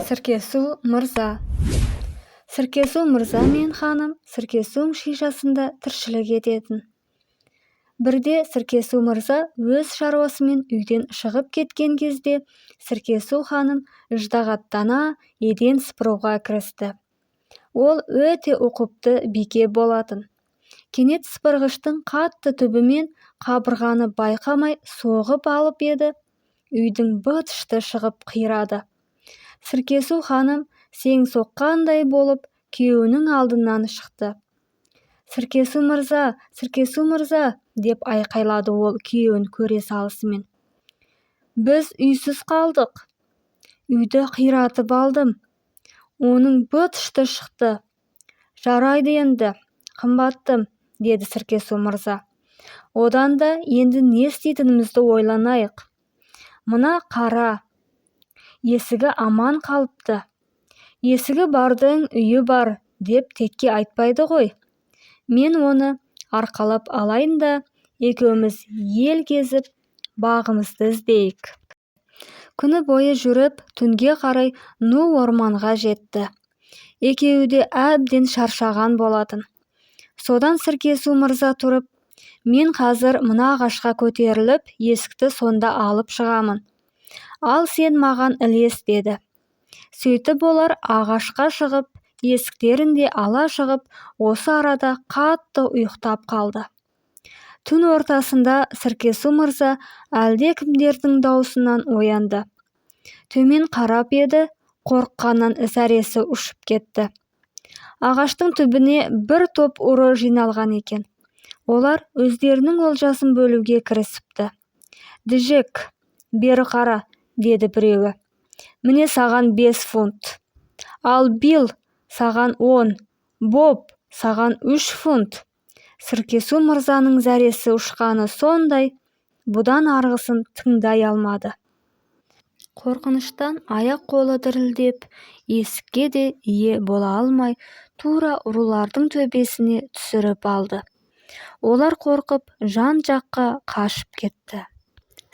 Сіркесу мырза. Сіркесу мырза мен ханым Сіркесу шишасында тіршілік ететін. Бірде Сіркесу мырза өз шаруасымен үйден шығып кеткен кезде Сіркесу ханым ыждағаттана еден сыпыруға кірісті. Ол өте ұқыпты бике болатын. Кенет сыпырғыштың қатты түбімен қабырғаны байқамай соғып алып еді. Үйдің быт-шыты шығып қирады. Сіркесу ханым сең соққандай болып күйеуінің алдынан шықты. Сіркесу мырза, деп айқайлады ол күйеуін көре салысымен. Біз үйсіз қалдық. Үйді қиратып алдым. Оның быт-шыты шықты. Жарайды енді, қымбаттым, деді Сіркесу мырза. Одан да енді не істейтінімізді ойланайық. Мына қара, есігі аман қалыпты. Есігі бардың үйі бар деп текке айтпайды ғой. Мен оны арқалап алайын да екеуміз ел кезіп бағымызды іздейік. Күні бойы жүріп, түнге қарай Ну орманға жетті. Екеуі де әбден шаршаған болатын. Содан Сіркесу мырза тұрып, мен қазір мына ағашқа көтеріліп, есікті сонда алып шығамын. Ал сен маған ілес, деді. Сөйтіп олар ағашқа шығып, есіктерін де ала шығып, осы арада қатты ұйықтап қалды. Түн ортасында Сіркесу мырза әлдекімдердің даусынан оянды. Төмен қарап еді, қорыққаннан зәресі ұшып кетті. Ағаштың түбіне бір топ ұры жиналған екен. Олар өздерінің олжасын бөлуге кірісіпті. Діжек, бері қара, деді біреуі. Міне саған 5 фунт. Ал Бил, саған 10. Боб, саған 3 фунт. Сіркесу мырзаның зәресі ұшқаны сондай, бұдан арғысын тыңдай алмады. Қорқыныштан аяқ-қолы дірілдеп, есікке де ие бола алмай, тура ұрылардың төбесіне түсіріп алды. Олар қорқып, жан-жаққа қашып кетті.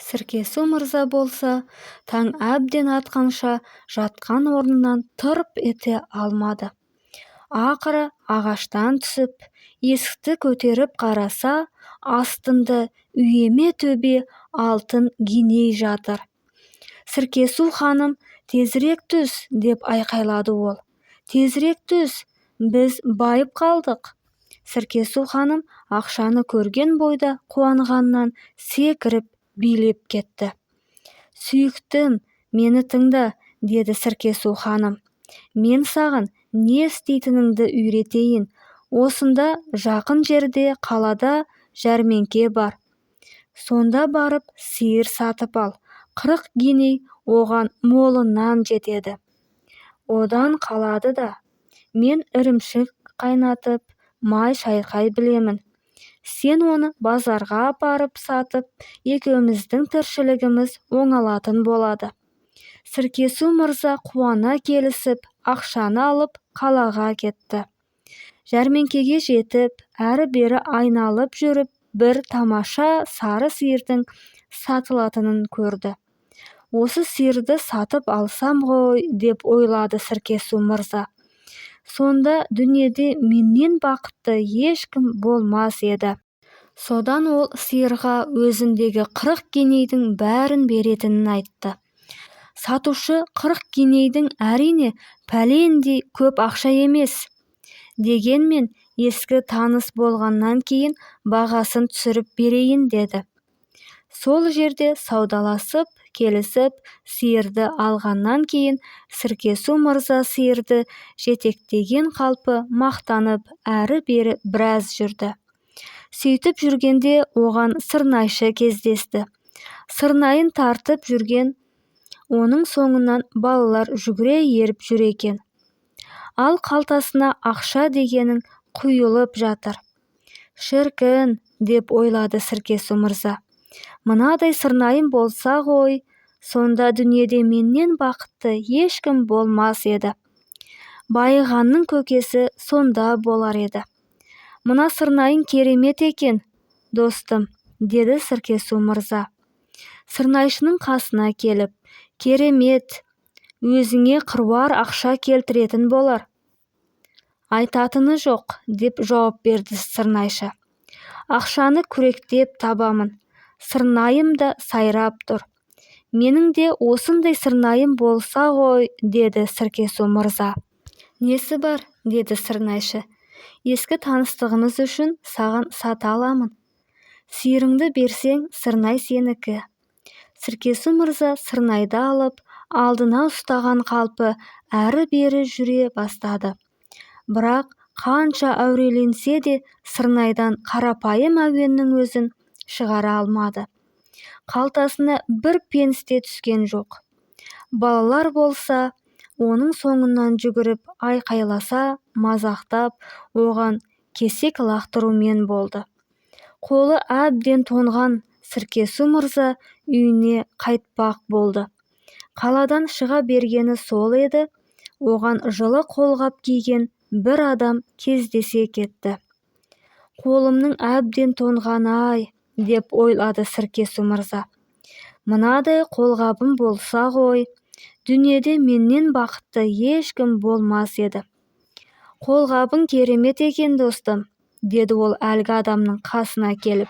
Сіркесу мырза болса, таң әбден атқанша жатқан орнынан тырп ете алмады. Ақыры ағаштан түсіп, есікті көтеріп қараса, астында үйеме төбе алтын гиней жатыр. Сіркесу ханым, тезірек түс, деп айқайлады ол. Тезірек түс, біз байып қалдық. Сіркесу ханым ақшаны көрген бойда қуанғаннан секіріп билеп кетті. Сүйіктім, мені тыңда, деді Сіркесу ханым. Мен саған не істейтініңді үйретейін. Осында жақын жерде қалада жәрмеңке бар. Сонда барып сиыр сатып ал. 40 гиней оған молынан жетеді. Одан қалады да. Мен ірімшік қайнатып, май шайқай білемін. Сен оны базарға апарып сатып, екеуміздің тіршілігіміз оңалатын болады. Сіркесу мырза қуана келісіп, ақшаны алып қалаға кетті. Жәрмеңкеге жетіп, әрі-бері айналып жүріп, бір тамаша сары сиырдың сатылатынын көрді. Осы сиырды сатып алсам ғой, деп ойлады Сіркесу мырза. Сонда дүниеде менен бақытты ешкім болмас еді. Содан ол сиырға өзіндегі 40 гинейдің бәрін беретінін айтты. Сатушы 40 гинейдің әрине пәлендей көп ақша емес. Дегенмен ескі таныс болғаннан кейін бағасын түсіріп берейін, деді. Сол жерде саудаласып, келісіп, сиырды алғаннан кейін Сіркесу мырза сиырды жетектеген қалпы мақтанып әрі-бері біраз жүрді. Сөйтіп жүргенде оған сырнайшы кездесті. Сырнайын тартып жүрген, оның соңынан балалар жүгіре еріп жүр екен. Ал қалтасына ақша дегенің құйылып жатыр. Шіркін, деп ойлады Сіркесу мырза. Мынадай сырнайым болса ғой, сонда дүниеде менен бақытты ешкім болмас еді. Байығанның көкесі сонда болар еді. Мына сырнайың керемет екен, достым, деді Сіркесу мырза. Сырнайшының қасына келіп, керемет, өзіңе қыруар ақша келтіретін болар. Айтатыны жоқ, деп жауап берді сырнайшы. Ақшаны күректеп табамын. Сырнайым да сайрап тұр. Менің де осындай сырнайым болса ғой, деді Сіркесу мырза. Несі бар, деді сырнайшы. Ескі таныстығымыз үшін саған сата аламын. Сиырыңды берсең, сырнай сенікі. Сіркесу мырза сырнайды алып, алдына ұстаған қалпы әрі-бері жүре бастады. Бірақ қанша әуреленсе де сырнайдан қарапайым әуеннің өзін шығара алмады. Қалтасына бір пенс те түскен жоқ. Балалар болса, оның соңынан жүгіріп айқайласа, мазақтап, оған кесек лақтырумен болды. Қолы әбден тоңған Сіркесу мырза үйіне қайтпақ болды. Қаладан шыға бергені сол еді, оған жылы қолғап киген бір адам кездесе кетті. Қолымның әбден тоңғаны-ай, деп ойлады Сіркесу мырза. Мынадай қолғабым болса ғой, дүниеде менен бақытты ешкім болмас еді. Қолғабың керемет екен, достым, деді ол әлгі адамның қасына келіп.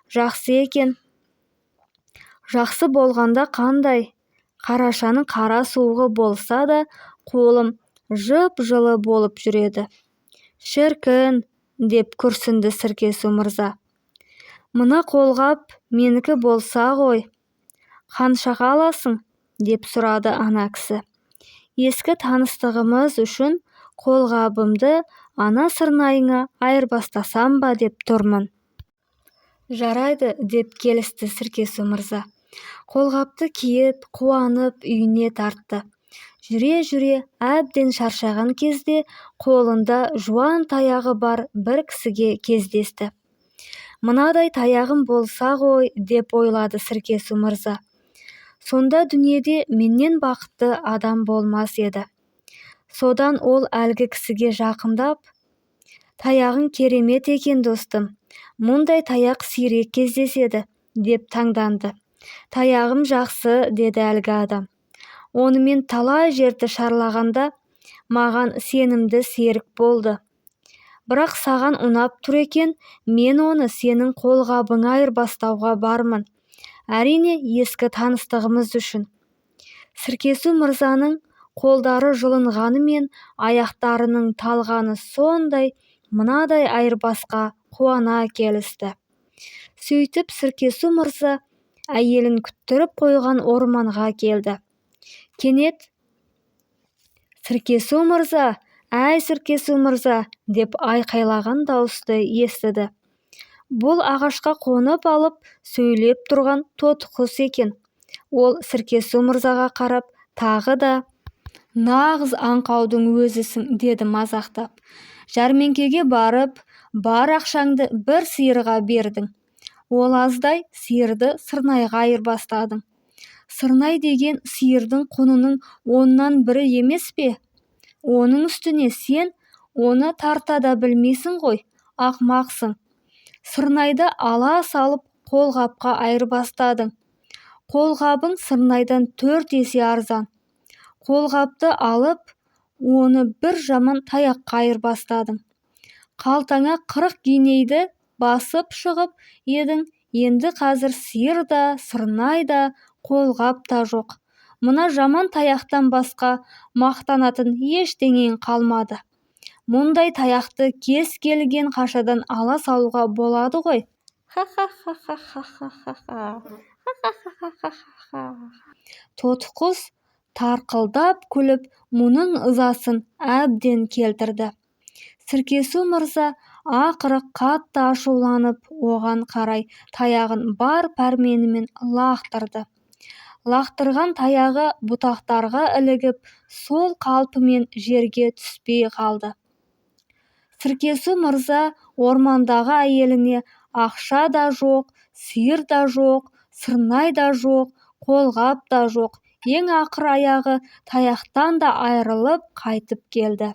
Жақсы екен. Жақсы болғанда қандай? Қарашаның қара суығы болса да, қолым жып-жылы болып жүреді. Шіркін, деп күрсінді Сіркесу мырза. Мына қолғап менікі болса ғой, қаншаға аласың? Деп сұрады ана кісі. Ескі таныстығымыз үшін қолғабымды ана сырнайыңа айырбастасам ба деп тұрмын. Жарайды, деп келісті Сіркесу мырза. Қолғапты киіп, қуанып үйіне тартты. Жүре-жүре әбден шаршаған кезде қолында жуан таяғы бар бір кісіге кездесті. Мынадай таяғым болса ғой, деп ойлады Сіркесу мырза. Сонда дүниеде менен бақытты адам болмас еді. Содан ол әлгі кісіге жақындап, таяғың керемет екен, достым. Мұндай таяқ сирек кездеседі, деп таңданды. Таяғым жақсы, деді әлгі адам. Онымен талай жерді шарлағанда маған сенімді серік болды. Бірақ саған ұнап тұр екен, мен оны сенің қолғабыңа айырбастауға бармын. Әрине, ескі таныстығымыз үшін. Сіркесу мырзаның қолдары жылынғанымен аяқтарының талғаны сондай, мынадай айырбасқа қуана келісті. Сөйтіп Сіркесу мырза әйелін күттіріп қойған орманға келді. Кенет Сіркесу мырза, әй Сіркесу мырза, деп айқайлаған дауысты естіді. Бұл ағашқа қонып алып сөйлеп тұрған тотықұс екен. Ол Сіркесу мырзаға қарап, тағы да, нағыз аңқаудың өзісің, деді мазақтап. Жәрмеңкеге барып, бар ақшаңды бір сиырға бердің. Ол аздай сиырды сырнайға айырбастадың. Сырнай деген сиырдың құнының 10-нан 1 емес пе? Оның үстіне сен оны тарта да білмейсің ғой, ақмақсың. Сырнайды ала салып қолғапқа айырбастадың. Қолғабың сырнайдан 4 есе арзан. Қолғапты алып, оны бір жаман таяққа айырбастадың. Қалтаңа 40 гинейді басып шығып едің, енді қазір сиыр да, сырнай да, қолғап та жоқ. Мына жаман таяқтан басқа мақтанатын ештеңең қалмады. Мұндай таяқты кез келген қашадан ала салуға болады ғой. Тотықұс тарқылдап күліп, мұның ызасын әбден келтірді. Сіркесу мырза ақыры қатты ашуланып, оған қарай таяғын бар пәрменімен лақтырды. Лақтырған таяғы бұтақтарға ілігіп, сол қалпымен жерге түспей қалды. Сіркесу мырза ормандағы әйеліне ақша да жоқ, сиыр да жоқ, сырнай да жоқ, қолғап та жоқ, ең ақыр аяғы таяқтан да айырылып қайтып келді.